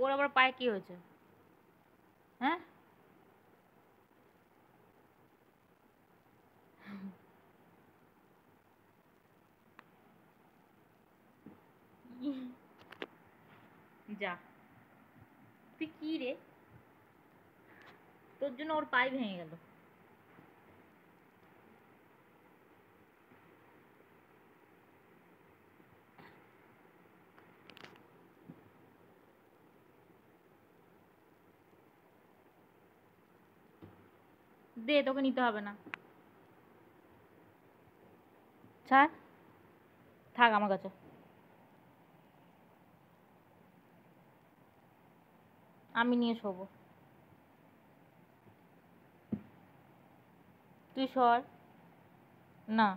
ওর আবার পায়ে কি হয়েছে? হ্যাঁ, যা, তুই কি রে, তোর জন্য ওর পায়ে ভেঙে গেল। দে, তোকে নিতে হবে না, ছাড়, থাক আমার কাছে। আমি নিয়ে শোবো, তুই সর। না,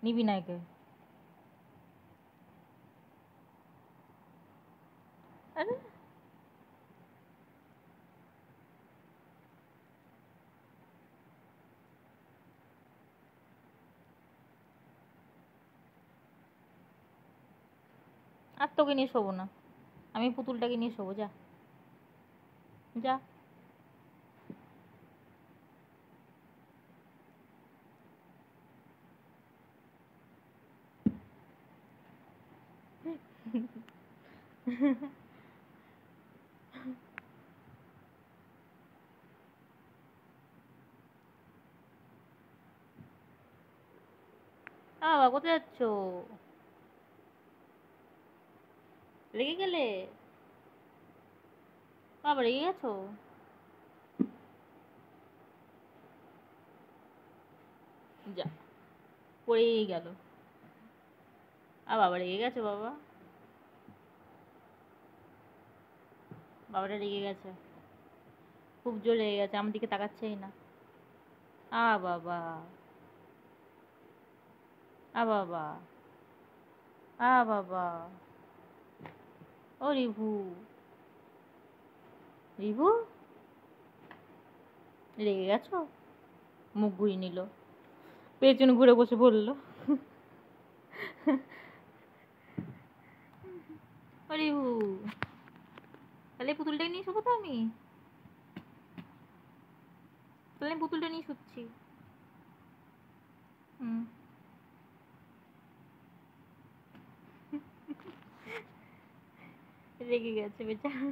নিবি না একে। আরে, আর তোকে নিয়ে শোবো না, আমি পুতুলটাকে নিয়ে শোবো, যা, যা। বাবা, কোথায় যাচ্ছ? রেগে গেলে? বাবা, রেগে গেছো? যা, পড়েই গেল। বাবা রেগে গেছে, বাবা, বাবাটা রেগে গেছে, খুব জোর রেগে গেছে, আমার দিকে তাকাচ্ছেই না। বাবা, বাবা, বাবা, ও রিভু, রিভু, রেগে গেছো? মুখ ঘুরিয়ে নিল, পেছন ঘুরে বসে বললো, ও রিভু, তাহলে পুতুলটাকে নিয়ে শোবো তো আমি, তাহলে আমি পুতুলটা নিয়ে শুচ্ছি। হুম, রেগে গেছে বেচারা।